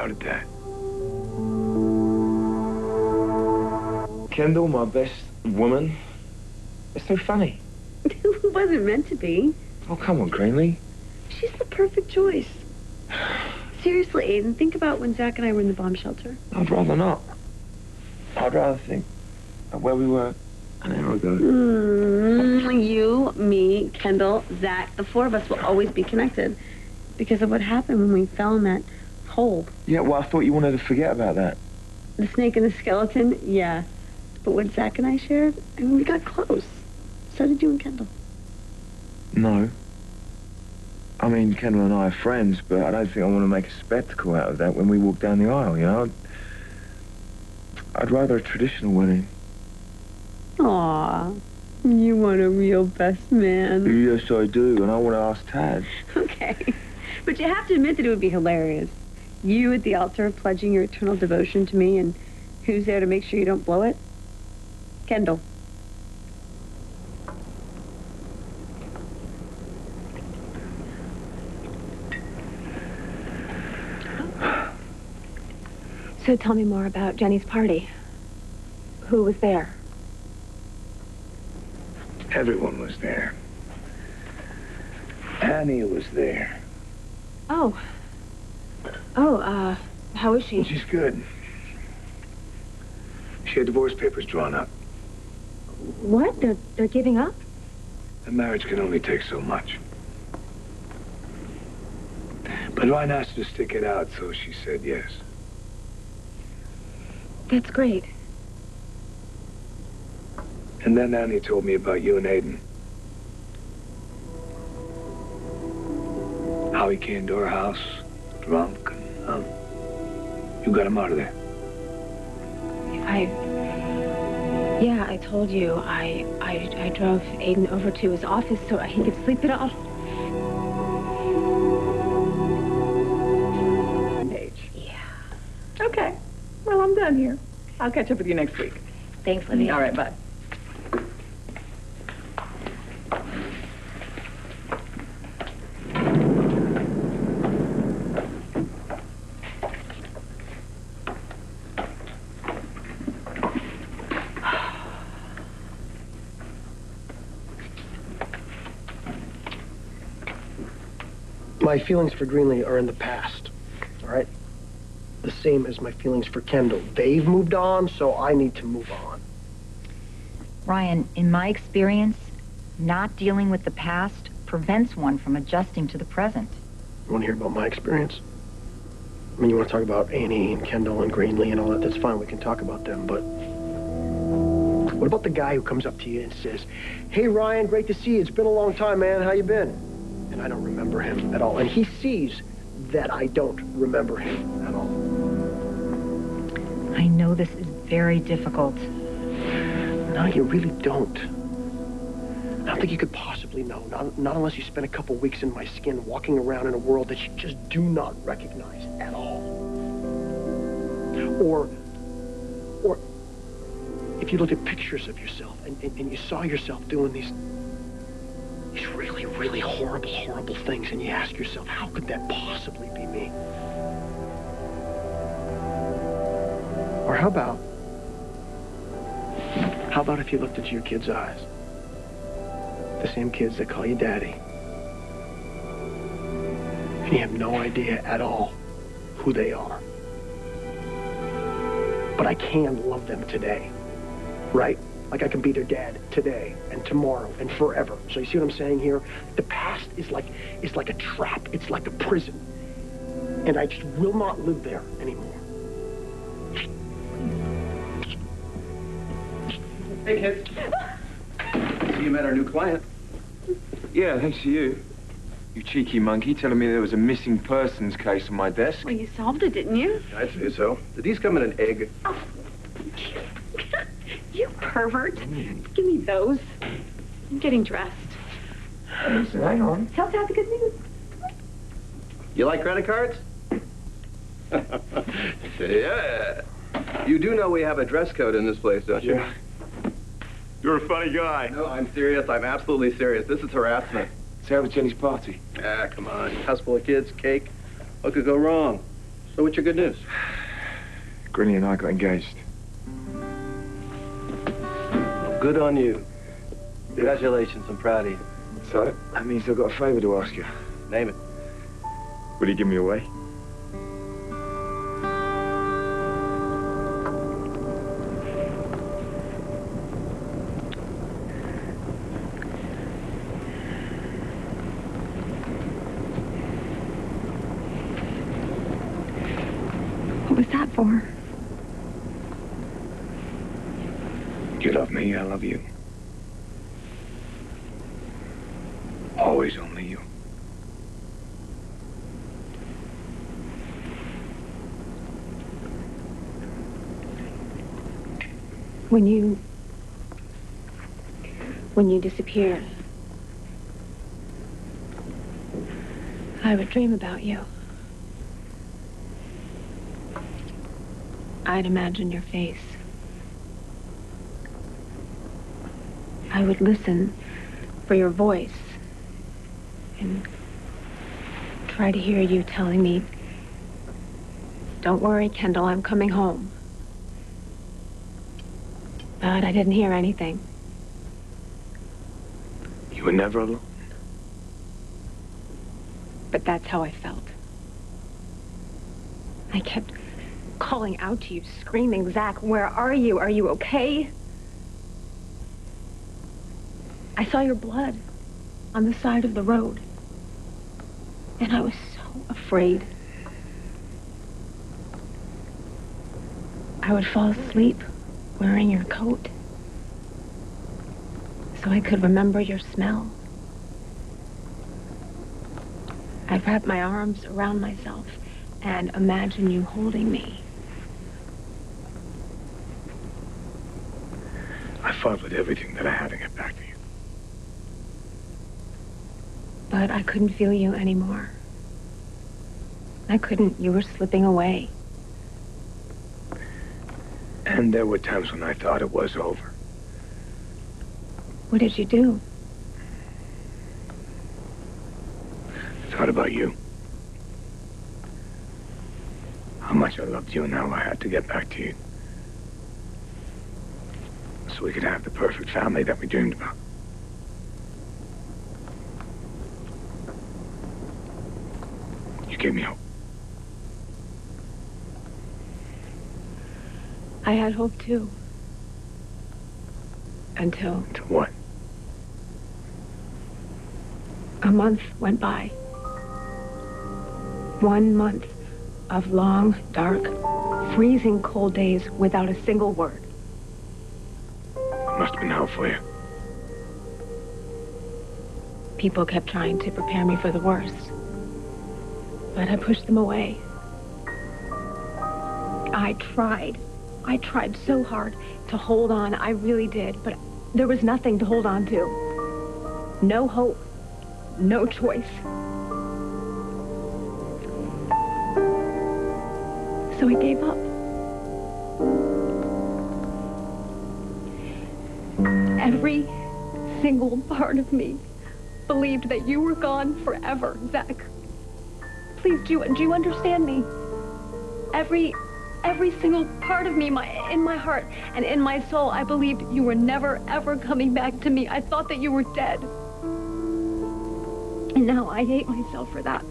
doubted that. Kendall, my best woman. It's so funny. It wasn't meant to be. Oh, come on, Greenlee. She's the perfect choice. Seriously, Aidan, think about when Zach and I were in the bomb shelter. I'd rather not. I'd rather think of where we were an hour ago. You, me, Kendall, Zach, the four of us will always be connected because of what happened when we fell in that hole. Yeah, well, I thought you wanted to forget about that. The snake and the skeleton, yeah. But what Zach and I shared, I mean, we got close. So did you and Kendall. No. I mean, Kendall and I are friends, but I don't think I want to make a spectacle out of that when we walk down the aisle, you know? I'd rather a traditional wedding. Aw, you want a real best man. Yes, I do, and I want to ask Tad. Okay. But you have to admit that it would be hilarious. You at the altar pledging your eternal devotion to me, and who's there to make sure you don't blow it? Kendall. So tell me more about Jenny's party. Who was there? Everyone was there. Annie was there. Oh, how is she? She's good. She had divorce papers drawn up. What? They're giving up? A marriage can only take so much. But Ryan asked her to stick it out, so she said yes. That's great. And then Annie told me about you and Aidan. How he came to our house, drunk, and you got him out of there. Yeah, I told you. I drove Aidan over to his office so he could sleep it off. Yeah. Okay. Well, I'm done here. I'll catch up with you next week. Thanks, Livy. All right, bye. My feelings for Greenlee are in the past, all right? The same as my feelings for Kendall. They've moved on, so I need to move on. Ryan, in my experience, not dealing with the past prevents one from adjusting to the present. You want to hear about my experience? I mean, you want to talk about Annie and Kendall and Greenlee and all that, that's fine, we can talk about them, but what about the guy who comes up to you and says, "Hey, Ryan, great to see you. It's been a long time, man. How you been?" And I don't remember him at all. And he sees that I don't remember him at all. I know this is very difficult. No, you really don't. I don't think you could possibly know. Not unless you spend a couple weeks in my skin walking around in a world that you just do not recognize at all. Or if you looked at pictures of yourself and you saw yourself doing these really, really horrible things, and you ask yourself, how could that possibly be me? Or how about if you looked into your kids' eyes? The same kids that call you daddy. And you have no idea at all who they are. But I can love them today, right? Like I can be their dad today and tomorrow and forever. So you see what I'm saying here? The past is like a trap. It's like a prison. And I just will not live there anymore. Hey, kids. See you met our new client. Yeah, thanks to you. You cheeky monkey, telling me there was a missing persons case on my desk. Well, you solved it, didn't you? I'd say so. Did these come in an egg? Oh. You pervert. Give me those. I'm getting dressed. Listen, hang on. Tell Dad the good news. You like credit cards? Yeah. You do know we have a dress code in this place, don't you? Yeah. You're a funny guy. No, I'm serious. I'm absolutely serious. This is harassment. So how was Jenny's party? Ah, come on. House full of kids, cake. What could go wrong? So what's your good news? Greenlee and I got engaged. Well, good on you. Congratulations, I'm proud of you. So, that means I've got a favour to ask you. Name it. Will you give me away? What was that for? You love me, I love you. Always only you. When you disappeared, I would dream about you. I'd imagine your face. I would listen for your voice and try to hear you telling me, "Don't worry, Kendall, I'm coming home." But I didn't hear anything. You were never alone. But that's how I felt. I kept calling out to you, screaming, "Zach, where are you? Are you okay?" I saw your blood on the side of the road. And I was so afraid. I would fall asleep wearing your coat so I could remember your smell. I'd wrap my arms around myself and imagine you holding me. I fought with everything that I had to get back to you. But I couldn't feel you anymore. I couldn't. You were slipping away. And there were times when I thought it was over. What did you do? I thought about you. How much I loved you and how I had to get back to you. So we could have the perfect family that we dreamed about. You gave me hope. I had hope too. Until To what? a month went by. 1 month of long, dark, freezing cold days without a single word. It must have been hell for you. People kept trying to prepare me for the worst. But I pushed them away. I tried so hard to hold on. I really did. But there was nothing to hold on to. No hope. No choice. So I gave up. Every single part of me believed that you were gone forever, Zach. Please, do you understand me? Every single part of me, in my heart and in my soul, I believed you were never, ever coming back to me. I thought that you were dead. And now I hate myself for that.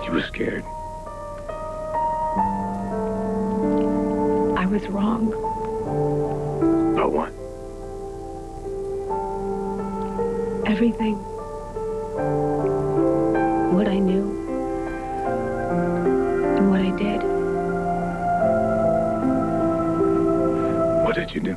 You were scared. I was wrong. About what? Everything. What I knew. And what I did. What did you do?